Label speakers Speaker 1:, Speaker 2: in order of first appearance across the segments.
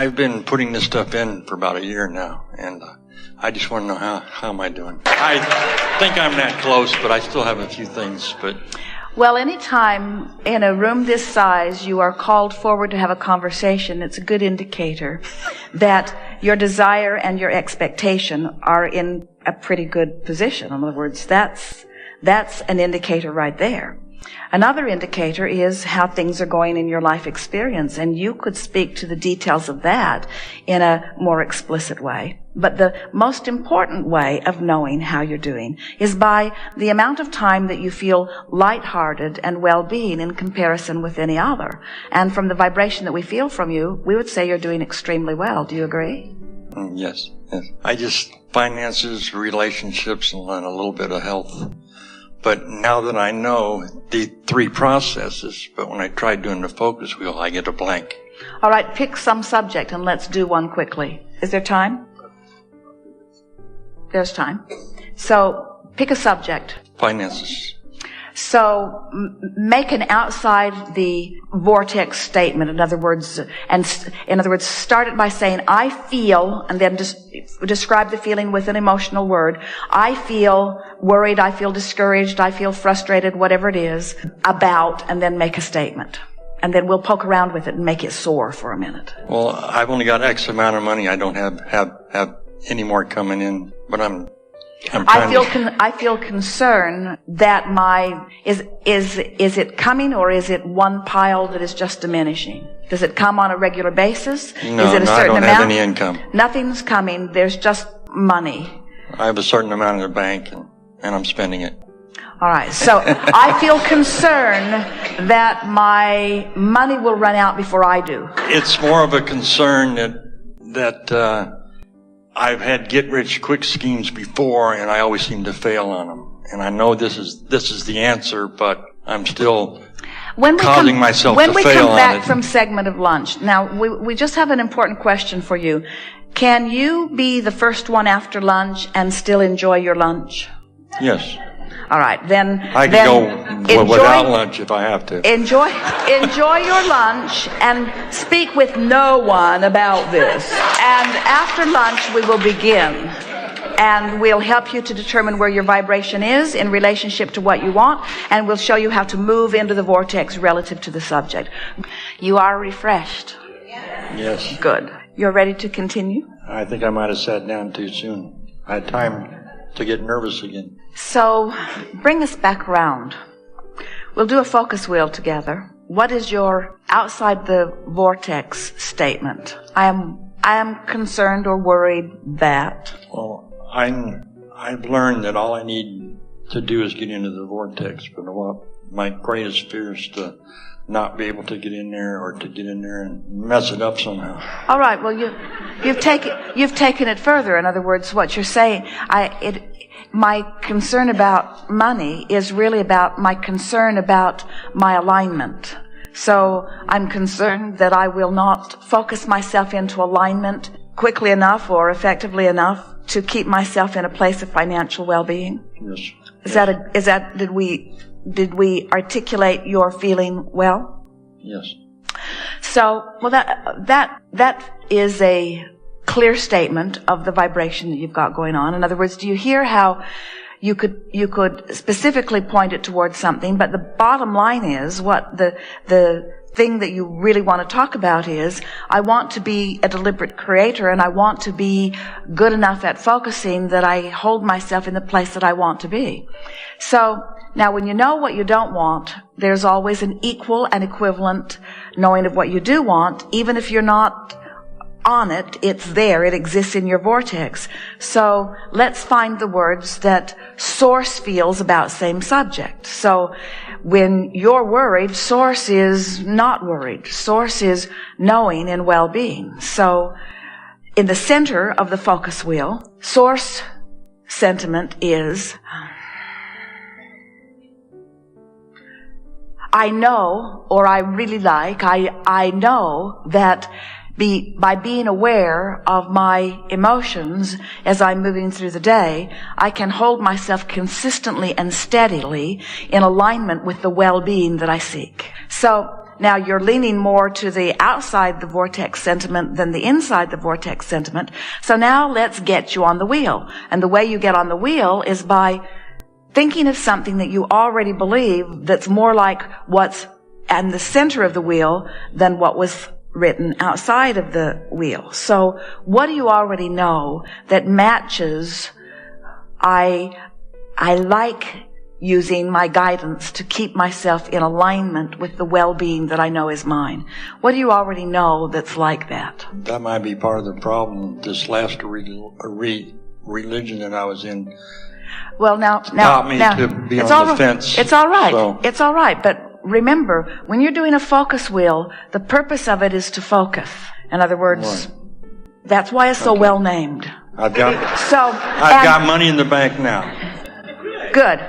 Speaker 1: I've been putting this stuff in for about a year now, and I just want to know how am I doing. I think I'm that close, but I still have a few things. But
Speaker 2: well, anytime in a room this size you are called forward to have a conversation, it's a good indicator that your desire and your expectation are in a pretty good position. In other words, that's an indicator right there. Another indicator is how things are going in your life experience, and you could speak to the details of that in a more explicit way. But the most important way of knowing how you're doing is by the amount of time that you feel lighthearted and well-being in comparison with any other. And from the vibration that we feel from you, we would say you're doing extremely well. Do you agree?
Speaker 1: Yes. I just finances, relationships, and a little bit of health. But now that I know the three processes, but when I try doing the focus wheel, I get a blank.
Speaker 2: All right, pick some subject and let's do one quickly. Is there time? There's time. So pick a subject.
Speaker 1: Finances.
Speaker 2: So make an outside the vortex statement. In other words, start it by saying, I feel, and then just describe the feeling with an emotional word. I feel worried, I feel discouraged, I feel frustrated, whatever it is, about, and then make a statement. And then we'll poke around with it and make it soar for a minute.
Speaker 1: Well, I've only got X amount of money. I don't have any more coming in, but I feel concern that is it coming, or is it one pile that is just diminishing? Does it come on a regular basis? No,
Speaker 2: is it a certain
Speaker 1: I don't
Speaker 2: amount?
Speaker 1: have any income.
Speaker 2: Nothing's coming. There's just money.
Speaker 1: I have a certain amount in the bank, and I'm spending it.
Speaker 2: All right. So I feel concerned that my money will run out before I do.
Speaker 1: It's more of a concern that I've had get-rich-quick schemes before, and I always seem to fail on them. And I know this is the answer, but I'm still causing myself to fail on it. When we come back
Speaker 2: from segment of lunch, now we just have an important question for you. Can you be the first one after lunch and still enjoy your lunch?
Speaker 1: Yes.
Speaker 2: All right, then
Speaker 1: I can go without lunch if I have to.
Speaker 2: Enjoy your lunch and speak with no one about this. And after lunch, we will begin. And we'll help you to determine where your vibration is in relationship to what you want, and we'll show you how to move into the vortex relative to the subject. You are refreshed.
Speaker 1: Yes.
Speaker 2: Good. You're ready to continue?
Speaker 1: I think I might have sat down too soon. I had time to get nervous again.
Speaker 2: So, bring us back around. We'll do a focus wheel together. What is your outside the vortex statement? I am concerned or worried that.
Speaker 1: Well, I've learned that all I need to do is get into the vortex, but my greatest fear is to not be able to get in there, or to get in there and mess it up somehow.
Speaker 2: All right. Well, you've taken it further. In other words, what you're saying, my concern about money is really about my concern about my alignment. So I'm concerned that I will not focus myself into alignment quickly enough or effectively enough to keep myself in a place of financial well-being.
Speaker 1: Yes.
Speaker 2: Did we articulate your feeling well?
Speaker 1: Yes.
Speaker 2: So, well, that is a clear statement of the vibration that you've got going on. In other words, do you hear how you could specifically point it towards something, but the bottom line is what the thing that you really want to talk about is, I want to be a deliberate creator, and I want to be good enough at focusing that I hold myself in the place that I want to be. So, now when you know what you don't want, there's always an equal and equivalent knowing of what you do want. Even if you're not on it, it's there, it exists in your vortex. So let's find the words that Source feels about same subject. So when you're worried, Source is not worried. Source is knowing and well-being. So in the center of the focus wheel, Source sentiment is, I know, or I really like, I know that by being aware of my emotions as I'm moving through the day, I can hold myself consistently and steadily in alignment with the well-being that I seek. So now you're leaning more to the outside the vortex sentiment than the inside the vortex sentiment. So now let's get you on the wheel. And the way you get on the wheel is by thinking of something that you already believe that's more like what's in the center of the wheel than what was written outside of the wheel. So what do you already know that matches I like using my guidance to keep myself in alignment with the well-being that I know is mine? What do you already know that's like that?
Speaker 3: That might be part of the problem. This last religion that I was in taught me to be on the fence.
Speaker 2: It's all right.
Speaker 3: So.
Speaker 2: It's all right. But remember, when you're doing a focus wheel, the purpose of it is to focus. In other words, that's why it's so well named.
Speaker 3: I've got money in the bank now.
Speaker 2: Good.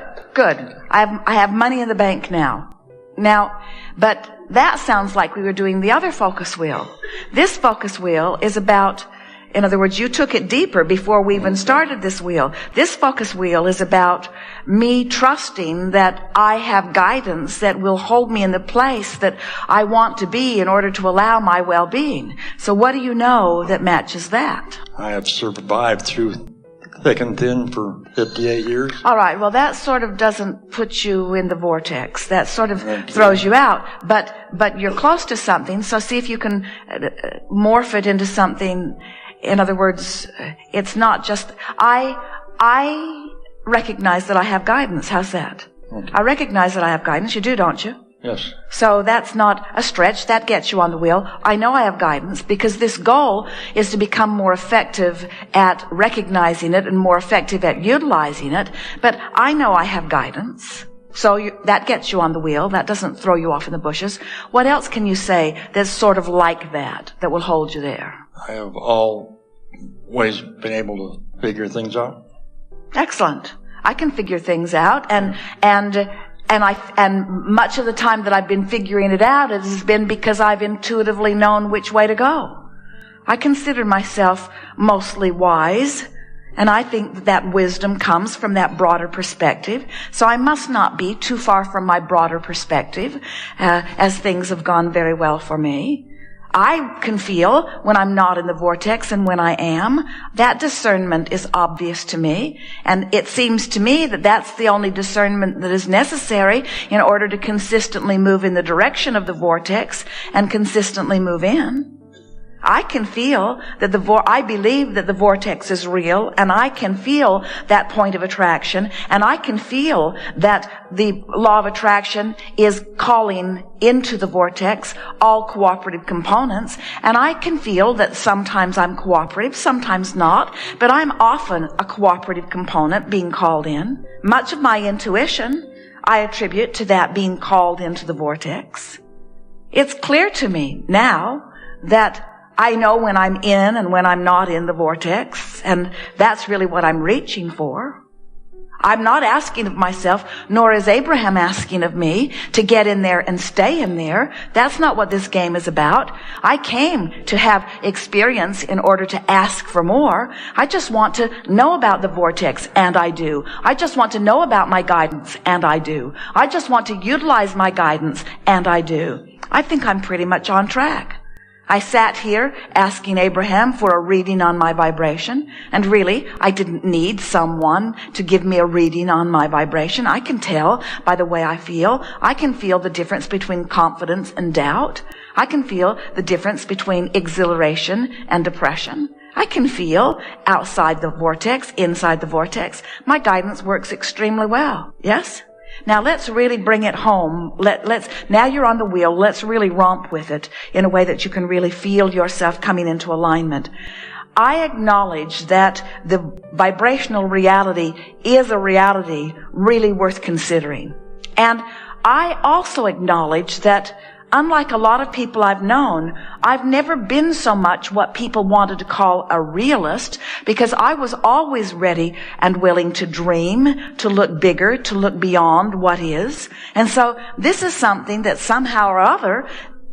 Speaker 2: I have money in the bank now. But that sounds like we were doing the other focus wheel. This focus wheel is about, in other words, you took it deeper before we even started this wheel. This focus wheel is about me trusting that I have guidance that will hold me in the place that I want to be in order to allow my well-being. So what do you know that matches that?
Speaker 3: I have survived through thick and thin for 58 years.
Speaker 2: All right. Well, that sort of doesn't put you in the vortex. That sort of throws you out. But you're close to something. So see if you can morph it into something. In other words, it's not just, I recognize that I have guidance. How's that?
Speaker 3: Okay.
Speaker 2: I recognize that I have guidance. You do, don't you?
Speaker 3: Yes.
Speaker 2: So that's not a stretch. That gets you on the wheel. I know I have guidance because this goal is to become more effective at recognizing it and more effective at utilizing it. But I know I have guidance. So that gets you on the wheel. That doesn't throw you off in the bushes. What else can you say that's sort of like that will hold you there?
Speaker 3: I have always been able to figure things out.
Speaker 2: Excellent. I can figure things out, and much of the time that I've been figuring it out, it has been because I've intuitively known which way to go. I consider myself mostly wise, and I think that wisdom comes from that broader perspective. So I must not be too far from my broader perspective, as things have gone very well for me. I can feel when I'm not in the vortex and when I am. That discernment is obvious to me. And it seems to me that that's the only discernment that is necessary in order to consistently move in the direction of the vortex and consistently move in. I can feel that I believe that the vortex is real, and I can feel that point of attraction, and I can feel that the law of attraction is calling into the vortex all cooperative components, and I can feel that sometimes I'm cooperative, sometimes not, but I'm often a cooperative component being called in. Much of my intuition I attribute to that being called into the vortex. It's clear to me now that I know when I'm in and when I'm not in the vortex, and that's really what I'm reaching for. I'm not asking of myself, nor is Abraham asking of me to get in there and stay in there. That's not what this game is about. I came to have experience in order to ask for more. I just want to know about the vortex, and I do. I just want to know about my guidance, and I do. I just want to utilize my guidance, and I do. I think I'm pretty much on track. I sat here asking Abraham for a reading on my vibration, and really, I didn't need someone to give me a reading on my vibration. I can tell by the way I feel. I can feel the difference between confidence and doubt. I can feel the difference between exhilaration and depression. I can feel outside the vortex, inside the vortex. My guidance works extremely well. Yes? Now let's really bring it home. Now you're on the wheel. Let's really romp with it in a way that you can really feel yourself coming into alignment. I acknowledge that the vibrational reality is a reality really worth considering. And I also acknowledge that unlike a lot of people I've known, I've never been so much what people wanted to call a realist, because I was always ready and willing to dream, to look bigger, to look beyond what is. And so this is something that somehow or other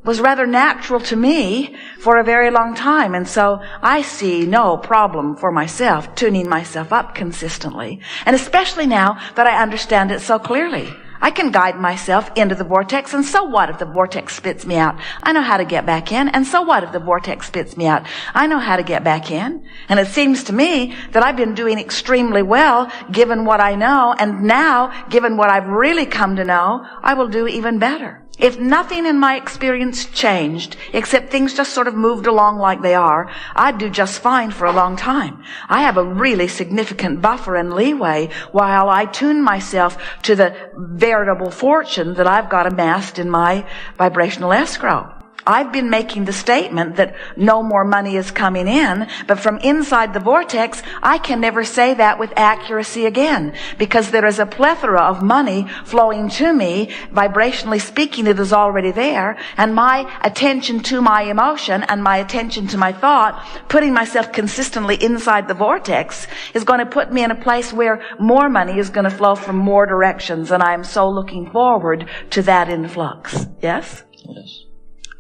Speaker 2: was rather natural to me for a very long time. And so I see no problem for myself tuning myself up consistently. And especially now that I understand it so clearly. I can guide myself into the vortex, and so what if the vortex spits me out? I know how to get back in, and so what if the vortex spits me out? I know how to get back in. And it seems to me that I've been doing extremely well, given what I know, and now, given what I've really come to know, I will do even better. If nothing in my experience changed, except things just sort of moved along like they are, I'd do just fine for a long time. I have a really significant buffer and leeway while I tune myself to the veritable fortune that I've got amassed in my vibrational escrow. I've been making the statement that no more money is coming in, but from inside the vortex, I can never say that with accuracy again, because there is a plethora of money flowing to me. Vibrationally speaking, it is already there, and my attention to my emotion and my attention to my thought, putting myself consistently inside the vortex, is going to put me in a place where more money is going to flow from more directions, and I'm so looking forward to that influx. Yes?
Speaker 3: Yes.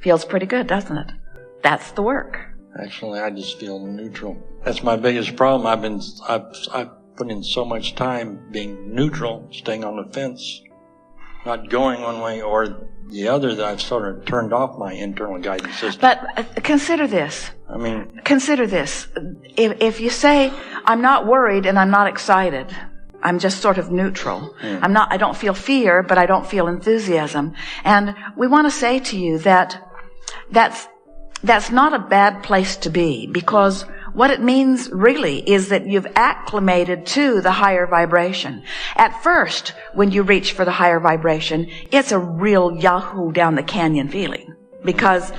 Speaker 2: Feels pretty good, doesn't it? That's the work.
Speaker 3: Actually, I just feel neutral. That's my biggest problem. I've put in so much time being neutral, staying on the fence, not going one way or the other, that I've sort of turned off my internal guidance system.
Speaker 2: But consider this. Consider this. If you say, I'm not worried and I'm not excited, I'm just sort of neutral. I don't feel fear, but I don't feel enthusiasm. And we want to say to you that that's not a bad place to be, because what it means really is that you've acclimated to the higher vibration. At first, when you reach for the higher vibration, it's a real Yahoo down the canyon feeling. Because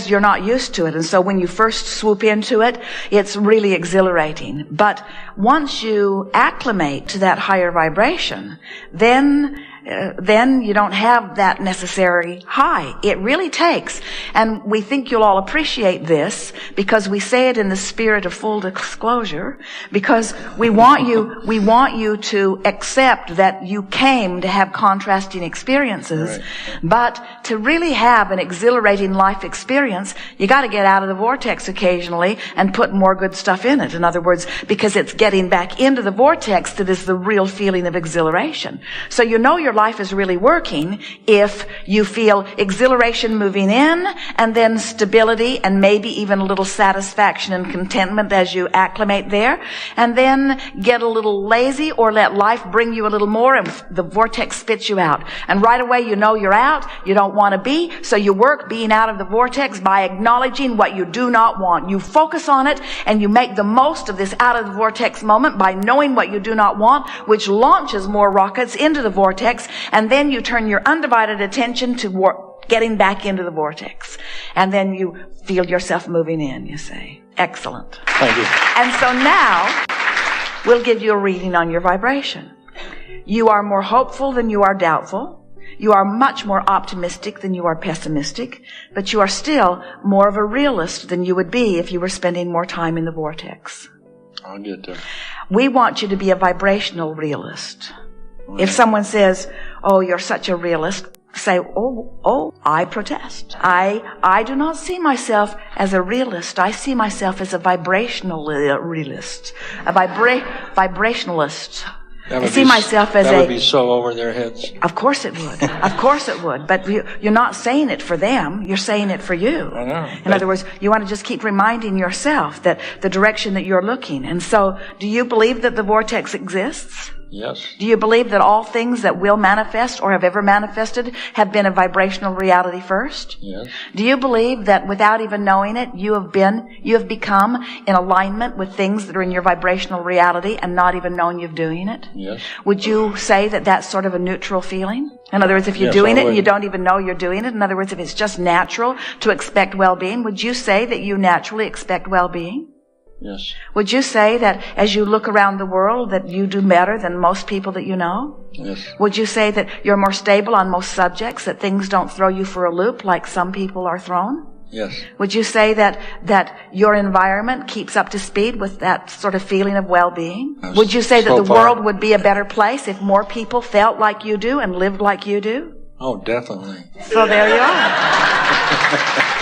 Speaker 2: you're not used to it. And so when you first swoop into it, it's really exhilarating. But once you acclimate to that higher vibration, then you don't have that necessary high. It really takes, and we think you'll all appreciate this because we say it in the spirit of full disclosure, because we want you to accept that you came to have contrasting experiences. Right. But to really have an exhilarating life experience, you got to get out of the vortex occasionally and put more good stuff in it. In other words, because it's getting back into the vortex that is the real feeling of exhilaration. So you know your life is really working if you feel exhilaration moving in, and then stability and maybe even a little satisfaction and contentment as you acclimate there, and then get a little lazy or let life bring you a little more and the vortex spits you out. And right away you know you're out, you don't want to be, so you work being out of the vortex by acknowledging what you do not want. You focus on it and you make the most of this out of the vortex moment by knowing what you do not want, which launches more rockets into the vortex, and then you turn your undivided attention to getting back into the vortex. And then you feel yourself moving in, you say. Excellent.
Speaker 3: Thank you.
Speaker 2: And so now, we'll give you a reading on your vibration. You are more hopeful than you are doubtful. You are much more optimistic than you are pessimistic, but you are still more of a realist than you would be if you were spending more time in the vortex.
Speaker 3: I'll get there.
Speaker 2: We want you to be a vibrational realist. If someone says, oh, you're such a realist, say, oh, I protest. I do not see myself as a realist. I see myself as a vibrational realist, a vibrationalist. I see myself as
Speaker 3: that would be so over their heads.
Speaker 2: Of course it would. Of course it would. But you're not saying it for them. You're saying it for you.
Speaker 3: I know.
Speaker 2: In other words, you want to just keep reminding yourself that the direction that you're looking. And so, do you believe that the vortex exists?
Speaker 3: Yes.
Speaker 2: Do you believe that all things that will manifest or have ever manifested have been a vibrational reality first?
Speaker 3: Yes.
Speaker 2: Do you believe that without even knowing it, you have become in alignment with things that are in your vibrational reality and not even knowing you're doing it?
Speaker 3: Yes.
Speaker 2: Would you say that that's sort of a neutral feeling? In other words, if you're doing it and you don't even know you're doing it, in other words, if it's just natural to expect well-being, would you say that you naturally expect well-being?
Speaker 3: Yes.
Speaker 2: Would you say that as you look around the world that you do better than most people that you know?
Speaker 3: Yes.
Speaker 2: Would you say that you're more stable on most subjects, that things don't throw you for a loop like some people are thrown?
Speaker 3: Yes.
Speaker 2: Would you say that your environment keeps up to speed with that sort of feeling of well-being? Would you say that the world would be a better place if more people felt like you do and lived like you do?
Speaker 3: Oh, definitely.
Speaker 2: So there you are.